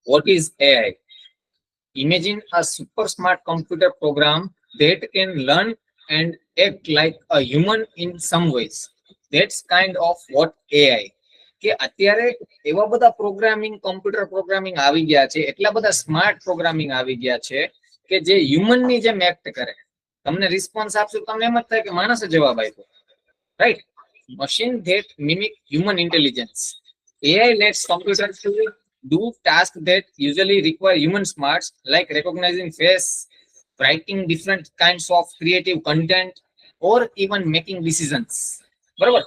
What is AI? Imagine a super smart computer program that can learn and act like a human in some ways. That's kind of what AI. કે અત્યારે એવા બધા programming computer programming આવી ગયા છે, એટલા બધા smart programming આવી ગયા છે કે જે હ્યુમન ની જેમ એક્ટ કરે. તમને રિસ્પોન્સ આપશું તમને એમ જ થાય કે માણસે જવાબ આપ્યો, right? Machine that mimic human intelligence. AI lets computers to do tasks that usually require human smarts, like recognizing face, writing different kinds of creative content, or even making decisions. બરાબર?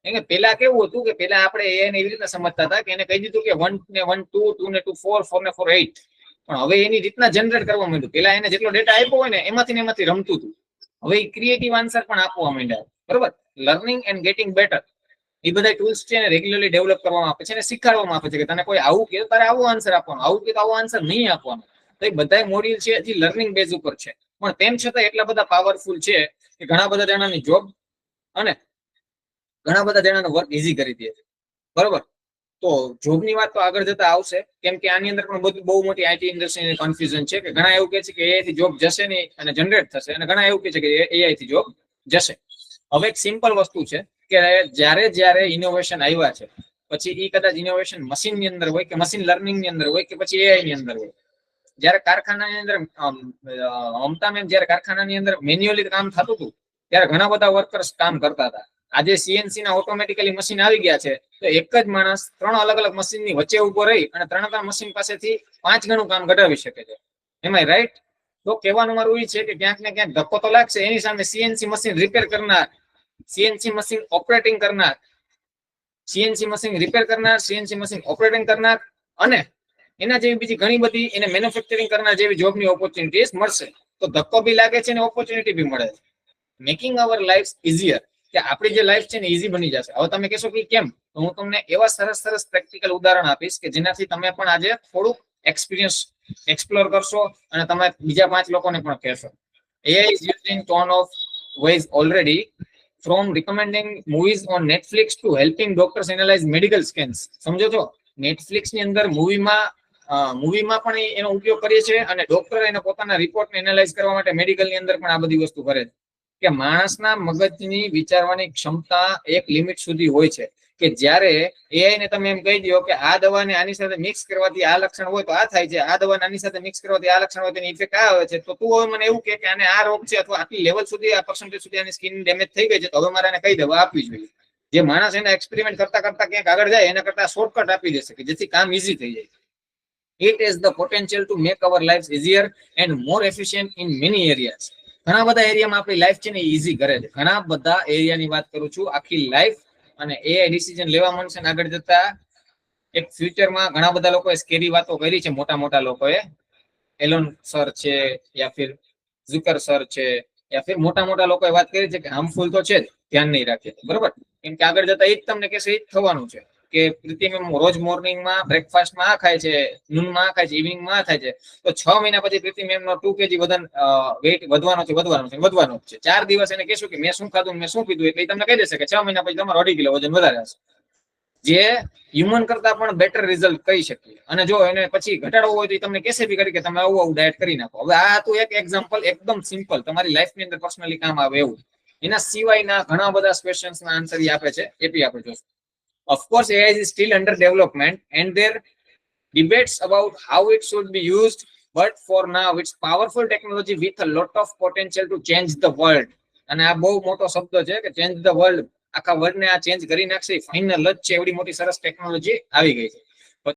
કે પેલા કેવું હતું કે પેલા આપણે AI ને એવી રીતના સમજતા હતા કે એને કહી દીધું કે 1 ને 1 2 2 ને 2 4 4 ને 4 8, પણ હવે એની રીતના જનરેટ કરવા માંડ્યું. પેલા એને જેટલો ડેટા આપ્યો હોય ને એમાંથી રમતું હતું. હવે ક્રિએટિવ આન્સર પણ આપવા માંડ્યા. બરાબર? લર્નિંગ એન્ડ ગેટિંગ બેટર એ બધા ટૂલ્સ છે ને રેગ્યુલરલી ડેવલપ કરવામાં આવે છે અને શીખવાડવામાં આવે છે કે તને કોઈ આવું કે તારે આવો આન્સર આપવાનો, આવું કે આવો આન્સર નહીં આપવાનો. તો એ બધા મોડ્યુલ છે હજી લર્નિંગ બેઝ ઉપર છે, પણ તેમ છતાં એટલા બધા પાવરફુલ છે કે ઘણા બધા જણાની જોબ અને ઘણા બધા જણાનો વર્ક ઈઝી કરી દે છે. બરોબર? તો જોબની વાત તો આગળ જતા આવશે, કેમ કે આની અંદર પણ બહુ મોટી આઈટી ઇન્ડસ્ટ્રીની કન્ફ્યુઝન છે કે ઘણા એવું કહે છે કે AI થી જોબ જશે નહીં અને જનરેટ થશે, અને ઘણા એવું કહે છે કે AI થી જોબ જશે. હવે એક સિમ્પલ વસ્તુ છે કે જ્યારે ઇનોવેશન આવ્યા છે પછી એ કદાચ ઇનોવેશન મશીન ની અંદર હોય કે મશીન લર્નિંગ ની અંદર હોય કે પછી AI ની અંદર હોય. જ્યારે કારખાનાની અંદર મમતા મેમ જ્યારે કારખાનાની અંદર મેન્યુઅલી કામ થતું હતું ત્યારે ઘણા બધા વર્કર્સ કામ કરતા હતા. આજે સીએનસી ના ઓટોમેટિકલી મશીન આવી ગયા છે, તો એક જ માણસ 3 અલગ અલગ મશીનની વચ્ચે ઉભો રહી અને 3 મશીન પાસેથી 5 ગણું કામ કઢાવી શકે છે. એમાં રાઈટ? તો કહેવાનું મારું એ છે કે ક્યાંક ને ક્યાંક ધક્કો તો લાગશે. એની સામે સીએનસી મશીન રિપેર કરનાર, સીએનસી મશીન ઓપરેટિંગ કરનાર, સીએનસી મશીન રિપેર કરનાર, સીએનસી મશીન ઓપરેટિંગ કરનાર અને એના જેવી બીજી ઘણી બધી એને મેન્યુફેક્ચરિંગ કરનાર જેવી જોબની ઓપોર્ચ્યુનિટીઝ મળશે. તો ધક્કો બી લાગે છે અને ઓપોર્ચ્યુનિટી બી મળે છે. મેકિંગ અવર લાઈફ ઇઝીયર, કે આપણી જે લાઈફ છે ને ઈઝી બની જશે. હવે તમે કહેશો કે કેમ? તો હું તમને એવા સરસ પ્રેક્ટિકલ ઉદાહરણ આપીશ કે જેનાથી તમે પણ આજે થોડુંક એક્સપિરિયન્સ એક્સપ્લોર કરશો અને તમે બીજા 5 લોકોને પણ કહેશો. AI is using tone of voice already, from recommending movies on Netflix to helping doctors analyze medical scans. સમજો છો? નેટફ્લિક્સ ની અંદર મૂવીમાં પણ એનો ઉપયોગ કરીએ છીએ અને ડોક્ટર એને પોતાના રિપોર્ટને એનાલાઇઝ કરવા માટે મેડિકલની અંદર પણ આ બધી વસ્તુ કરે છે. કે માણસના મગજની વિચારવાની ક્ષમતા એક લિમિટ સુધી હોય છે કે જ્યારે AI ને તમે એમ કહી દો કે આ દવાને આની સાથે મિક્સ કરવાથી આ લક્ષણ હોય તો આ થાય છે, આ દવાને આની સાથે મિક્સ કરવાથી આ લક્ષણ હોય તેની ઇફેક્ટ આ આવે છે, તો તું હવે મને એવું કે આને આ રોગ છે અથવા આટલી લેવલ સુધી આ પર્સન્ટેજ સુધી આની સ્કિન ડેમેજ થઈ ગઈ છે, તો હવે મારે એને કઈ દવા આપવી જોઈએ. જે માણસ એના એક્સપેરિમેન્ટ કરતા ક્યાંક આગળ જાય એના કરતા શોર્ટકટ આપી દેશે કે જેથી કામ ઈઝી થઈ જાય. It has the potential to make our lives easier and more efficient in many areas. ઘણા બધા એરિયામાં આપણી લાઈફ છે ને ઈઝી કરે છે. ઘણા બધા એરિયાની વાત કરું છું, આખી લાઈફ. અને AI ડિસિઝન લેવા માંડશે ને આગળ જતા એક ફ્યુચરમાં ઘણા બધા લોકોએ સ્કેરી વાતો કરી છે. મોટા લોકોએ, એલોન સર છે યા ફિર ઝુકર સર છે યા ફિર મોટા લોકોએ વાત કરી છે કે હાર્મફુલ તો છે જ, ધ્યાન નહીં રાખીએ. બરોબર? કેમ કે આગળ જતા એ જ તમને કહેશે, એ જ થવાનું છે કે પ્રીતિમ રોજ મોર્નિંગમાં બ્રેકફાસ્ટમાં આ ખાય છે, નૂનમાં આ ખાય છે, ઇવનિંગમાં આ થાય છે, તો 6 મહિના પછી પ્રીતિમ નો 2 kg વેઇટ વધવાનો છે. 4 દિવસ એને કહેશું કે મેં શું ખાધું મેં શું પીધું, એટલે તમને કહી દેશે કે 6 મહિના પછી તમારો 2.5 કિલો વજન વધારે હશે. જે હ્યુમન કરતા પણ બેટર રિઝલ્ટ કહી શકીએ. અને જો એને પછી ઘટાડવો હોય તો તમને કહેશે બી કરી કે તમે આવું ડાયટ કરી નાખો. હવે આ તો એક એક્ઝામ્પલ એકદમ સિમ્પલ, તમારી લાઈફની અંદર પર્સનલી કામ આવે એવું. એના સિવાયના ઘણા બધા ક્વેશ્ચન્સના આન્સર આપે છે, એ બી આપણે જોશું. Of course, AI is still under development and there debates about how it should be used, but for now it's powerful technology with a lot of potential to change the world. અને આ બહુ મોટો શબ્દ છે કે change the world. આખા world ને આ ચેન્જ કરી નાખશે, ફાઇનલ જ છે. એવડી મોટી સરસ ટેકનોલોજી આવી ગઈ છે.